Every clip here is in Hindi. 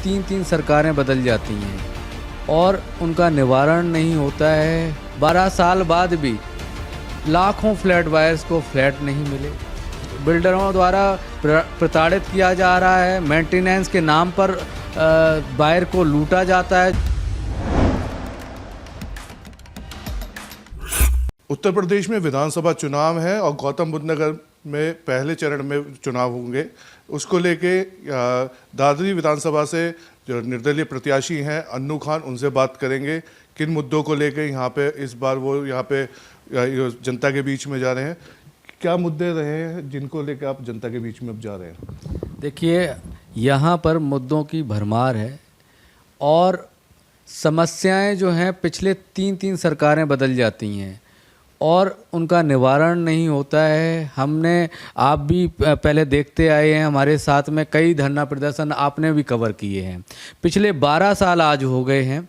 3-3 सरकारें बदल जाती हैं और उनका निवारण नहीं होता है। 12 साल बाद भी लाखों फ्लैट बायर्स को फ्लैट नहीं मिले। बिल्डरों द्वारा प्रताड़ित किया जा रहा है। मेंटेनेंस के नाम पर बायर को लूटा जाता है। उत्तर प्रदेश में विधानसभा चुनाव है और गौतम बुद्ध नगर में पहले चरण में चुनाव होंगे। उसको लेके दादरी विधानसभा से जो निर्दलीय प्रत्याशी हैं अन्नू खान, उनसे बात करेंगे किन मुद्दों को लेके यहाँ पे इस बार वो यहाँ पे जनता के बीच में जा रहे हैं। क्या मुद्दे रहे हैं जिनको लेकर आप जनता के बीच में अब जा रहे हैं? देखिए, यहाँ पर मुद्दों की भरमार है और समस्याएं जो हैं पिछले 3-3 सरकारें बदल जाती हैं और उनका निवारण नहीं होता है। आप भी पहले देखते आए हैं, हमारे साथ में कई धरना प्रदर्शन आपने भी कवर किए हैं। पिछले 12 साल आज हो गए हैं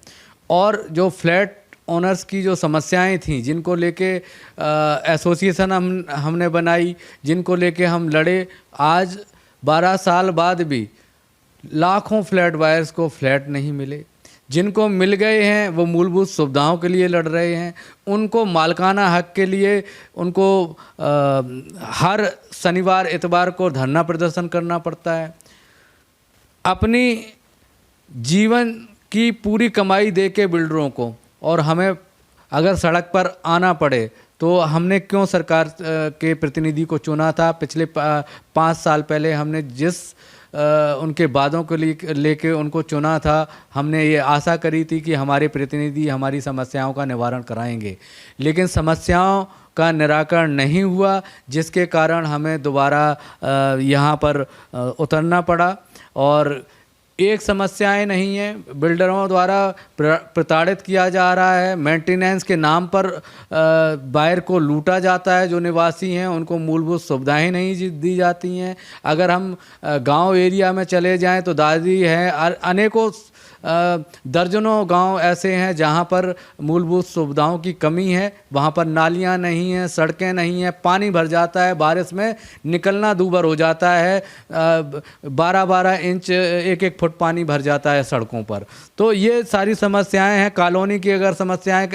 और जो फ्लैट ओनर्स की जो समस्याएं थीं, जिनको लेके एसोसिएशन हमने बनाई, जिनको लेके हम लड़े, आज 12 साल बाद भी लाखों फ्लैट बायर्स को फ्लैट नहीं मिले। जिनको मिल गए हैं वो मूलभूत सुविधाओं के लिए लड़ रहे हैं। उनको मालिकाना हक के लिए उनको हर शनिवार इतवार को धरना प्रदर्शन करना पड़ता है। अपनी जीवन की पूरी कमाई दे के बिल्डरों को, और हमें अगर सड़क पर आना पड़े तो हमने क्यों सरकार के प्रतिनिधि को चुना था? पिछले 5 साल पहले हमने जिस उनके वादों को लेके उनको चुना था, हमने ये आशा करी थी कि हमारे प्रतिनिधि हमारी समस्याओं का निवारण कराएंगे, लेकिन समस्याओं का निराकरण नहीं हुआ, जिसके कारण हमें दोबारा यहाँ पर उतरना पड़ा। और एक समस्याएं नहीं हैं, बिल्डरों द्वारा प्रताड़ित किया जा रहा है। मेंटेनेंस के नाम पर बायर को लूटा जाता है। जो निवासी हैं उनको मूलभूत सुविधाएं नहीं दी जाती हैं। अगर हम गांव एरिया में चले जाएं तो दादरी है, अनेकों दर्जनों गांव ऐसे हैं जहां पर मूलभूत सुविधाओं की कमी है। वहां पर नालियां नहीं हैं, सड़कें नहीं हैं, पानी भर जाता है, बारिश में निकलना दूभर हो जाता है। 12-12 इंच 1-1 फुट पानी भर जाता है सड़कों पर। तो ये सारी समस्याएं हैं। कॉलोनी की अगर समस्याएं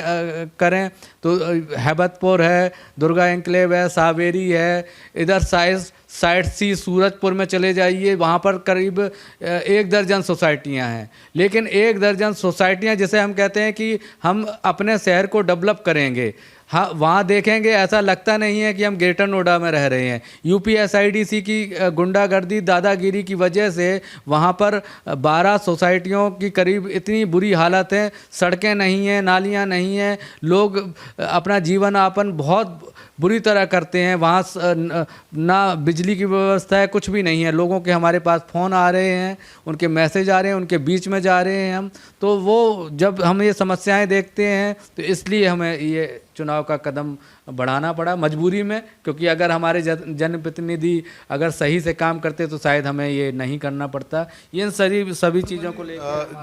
करें तो हैबतपुर है, दुर्गा एन्क्लेव है, सावेरी है, इधर साइड सी सूरजपुर में चले जाइए, वहाँ पर करीब 1 दर्जन सोसाइटियाँ हैं। लेकिन 1 दर्जन सोसाइटियाँ जिसे हम कहते हैं कि हम अपने शहर को डेवलप करेंगे, हाँ, वहाँ देखेंगे ऐसा लगता नहीं है कि हम ग्रेटर नोएडा में रह रहे हैं। यूपीएसआईडीसी की गुंडागर्दी, दादागिरी की वजह से वहाँ पर 12 सोसाइटियों की करीब इतनी बुरी हालत है। सड़कें नहीं हैं, नालियाँ नहीं हैं, लोग अपना जीवन यापन बहुत बुरी तरह करते हैं। वहाँ ना बिजली की व्यवस्था है, कुछ भी नहीं है। लोगों के हमारे पास फ़ोन आ रहे हैं, उनके मैसेज आ रहे हैं, उनके बीच में जा रहे हैं हम। तो वो जब हम ये समस्याएं देखते हैं तो इसलिए हमें ये चुनाव का कदम बढ़ाना पड़ा मजबूरी में, क्योंकि अगर हमारे जनप्रतिनिधि अगर सही से काम करते तो शायद हमें ये नहीं करना पड़ता। इन सभी चीज़ों को लेकर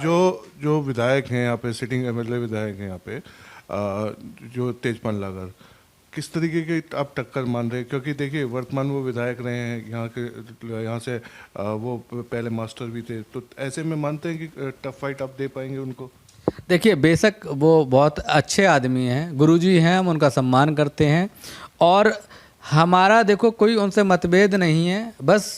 जो विधायक हैं यहाँ पे, सिटिंग एमएलए विधायक हैं यहाँ पे, जो तेजपाल लागर, किस तरीके की आप टक्कर मान रहे हैं? क्योंकि देखिए, वर्तमान वो विधायक रहे हैं यहाँ से, वो पहले मास्टर भी थे, तो ऐसे में मानते हैं कि टफ फाइट आप दे पाएंगे उनको? देखिए, बेशक वो बहुत अच्छे आदमी हैं, गुरुजी हैं, हम उनका सम्मान करते हैं और हमारा देखो कोई उनसे मतभेद नहीं है, बस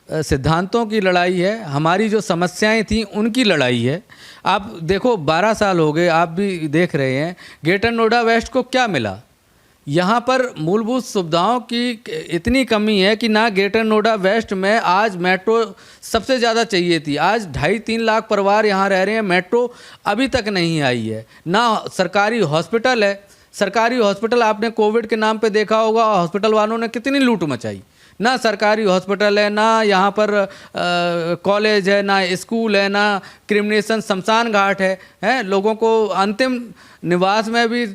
सिद्धांतों की लड़ाई है। हमारी जो समस्याएं थी उनकी लड़ाई है। आप देखो, 12 साल हो गए, आप भी देख रहे हैं ग्रेटर नोएडा वेस्ट को क्या मिला। यहाँ पर मूलभूत सुविधाओं की इतनी कमी है कि ना ग्रेटर नोएडा वेस्ट में आज मेट्रो सबसे ज़्यादा चाहिए थी। आज 2.5-3 लाख परिवार यहाँ रह रहे हैं, मेट्रो अभी तक नहीं आई है। ना सरकारी हॉस्पिटल है। सरकारी हॉस्पिटल आपने कोविड के नाम पे देखा होगा, हॉस्पिटल वालों ने कितनी लूट मचाई। ना सरकारी हॉस्पिटल है, ना यहाँ पर कॉलेज है, ना स्कूल है, ना क्रिमिनेशन शमशान घाट है। लोगों को अंतिम निवास में भी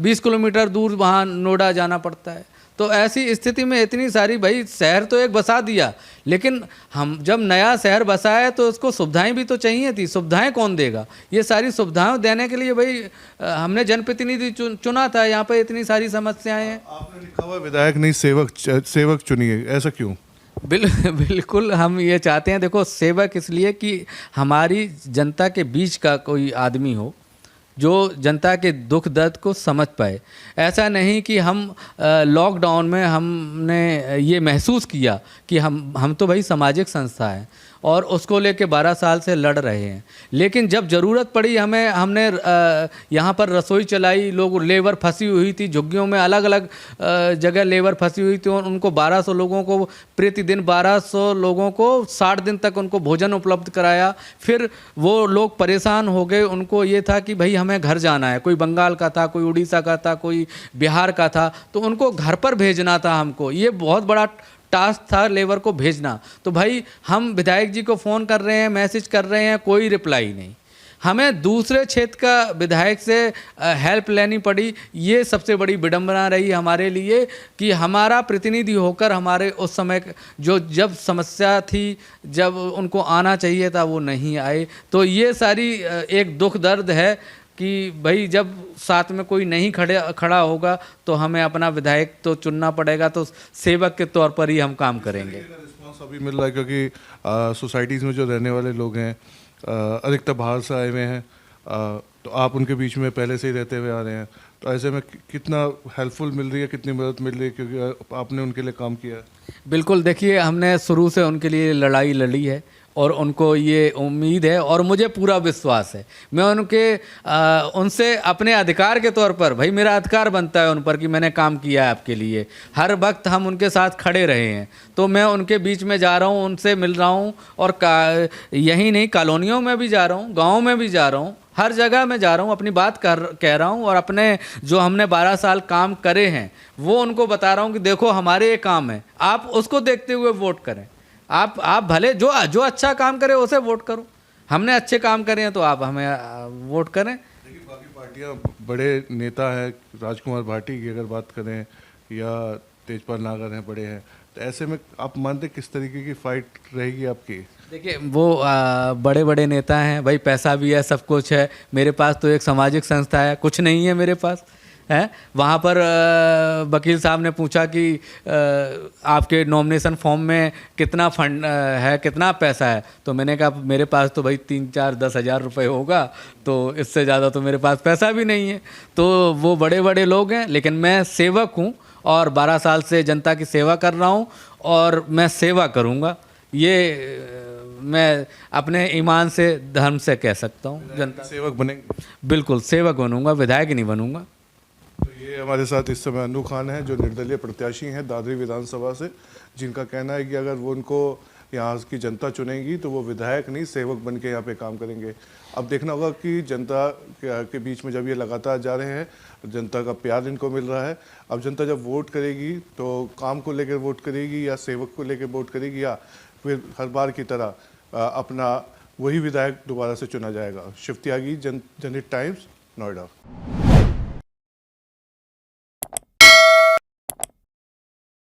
20 किलोमीटर दूर वहाँ नोएडा जाना पड़ता है। तो ऐसी स्थिति में इतनी सारी, भाई शहर तो एक बसा दिया, लेकिन हम जब नया शहर बसाए तो उसको सुविधाएं भी तो चाहिए थी। सुविधाएं कौन देगा? ये सारी सुविधाएं देने के लिए भाई हमने जनप्रतिनिधि चुना था। यहाँ पर इतनी सारी समस्याएं हैं। आपने लिखा हुआ विधायक नहीं सेवक चुनिए, ऐसा क्यों? बिल्कुल हम ये चाहते हैं, देखो सेवक इसलिए कि हमारी जनता के बीच का कोई आदमी हो जो जनता के दुख दर्द को समझ पाए। ऐसा नहीं कि हम लॉकडाउन में हमने ये महसूस किया कि हम तो भाई सामाजिक संस्था है और उसको लेके 12 साल से लड़ रहे हैं, लेकिन जब ज़रूरत पड़ी हमने यहाँ पर रसोई चलाई, लोग लेबर फंसी हुई थी झुग्गियों में, अलग अलग जगह लेबर फंसी हुई थी, और उनको 1200 लोगों को प्रतिदिन 1200 लोगों को 60 दिन तक उनको भोजन उपलब्ध कराया। फिर वो लोग परेशान हो गए, उनको ये था कि भाई हमें घर जाना है, कोई बंगाल का था, कोई उड़ीसा का था, कोई बिहार का था, तो उनको घर पर भेजना था। हमको ये बहुत बड़ा टास्क था लेबर को भेजना। तो भाई हम विधायक जी को फ़ोन कर रहे हैं, मैसेज कर रहे हैं, कोई रिप्लाई नहीं। हमें दूसरे क्षेत्र का विधायक से हेल्प लेनी पड़ी। ये सबसे बड़ी विडंबना रही हमारे लिए कि हमारा प्रतिनिधि होकर हमारे उस समय जब समस्या थी, जब उनको आना चाहिए था, वो नहीं आए। तो ये सारी एक दुख दर्द है कि भाई जब साथ में कोई नहीं खड़ा होगा तो हमें अपना विधायक तो चुनना पड़ेगा, तो सेवक के तौर पर ही हम काम करेंगे। रिस्पॉन्स अभी मिल रहा है क्योंकि सोसाइटीज़ में जो रहने वाले लोग हैं अधिकतर बाहर से आए हुए हैं, तो आप उनके बीच में पहले से ही रहते हुए आ रहे हैं, तो ऐसे में कितना हेल्पफुल मिल रही है, कितनी मदद मिल रही है क्योंकि आपने उनके लिए काम किया है? बिल्कुल, देखिए हमने शुरू से उनके लिए लड़ाई लड़ी है और उनको ये उम्मीद है और मुझे पूरा विश्वास है। मैं उनसे अपने अधिकार के तौर पर, भाई मेरा अधिकार बनता है उन पर कि मैंने काम किया है आपके लिए, हर वक्त हम उनके साथ खड़े रहे हैं, तो मैं उनके बीच में जा रहा हूँ, उनसे मिल रहा हूँ, और यही नहीं, कॉलोनियों में भी जा रहा हूँ, गाँव में भी जा रहा हूँ, हर जगह मैं जा रहा हूँ, अपनी बात कह रहा हूँ, और अपने जो हमने 12 साल काम करे हैं वो उनको बता रहा हूँ कि देखो हमारे ये काम है, आप उसको देखते हुए वोट करें। आप भले जो अच्छा काम करे उसे वोट करो, हमने अच्छे काम करे हैं तो आप हमें वोट करें। देखिए बाकी पार्टियां, बड़े नेता हैं, राजकुमार भाटी की अगर बात करें या तेजपाल नागर हैं, बड़े हैं, तो ऐसे में आप मानते किस तरीके की फाइट रहेगी आपकी? देखिए वो बड़े बड़े नेता हैं भाई, पैसा भी है, सब कुछ है, मेरे पास तो एक सामाजिक संस्था है, कुछ नहीं है मेरे पास है। वहाँ पर वकील साहब ने पूछा कि आपके नॉमिनेशन फॉर्म में कितना फंड है, कितना पैसा है, तो मैंने कहा मेरे पास तो भाई 3-4-10 हज़ार रुपये होगा, तो इससे ज़्यादा तो मेरे पास पैसा भी नहीं है। तो वो बड़े बड़े लोग हैं, लेकिन मैं सेवक हूँ और 12 साल से जनता की सेवा कर रहा हूँ और मैं सेवा करूँगा, ये मैं अपने ईमान से, धर्म से कह सकता हूँ। जनता सेवक बनेंगे? बिल्कुल सेवक बनूंगा, विधायक नहीं बनूंगा। तो ये हमारे साथ इस समय अन्नू खान हैं जो निर्दलीय प्रत्याशी हैं दादरी विधानसभा से, जिनका कहना है कि अगर वो उनको यहाँ की जनता चुनेगी तो वो विधायक नहीं सेवक बन के यहाँ पे काम करेंगे। अब देखना होगा कि जनता के बीच में जब ये लगातार जा रहे हैं, जनता का प्यार इनको मिल रहा है। अब जनता जब वोट करेगी तो काम को लेकर वोट करेगी या सेवक को लेकर वोट करेगी, या फिर हर बार की तरह अपना वही विधायक दोबारा से चुना जाएगा। शिव त्यागी, जनहित टाइम्स, नोएडा।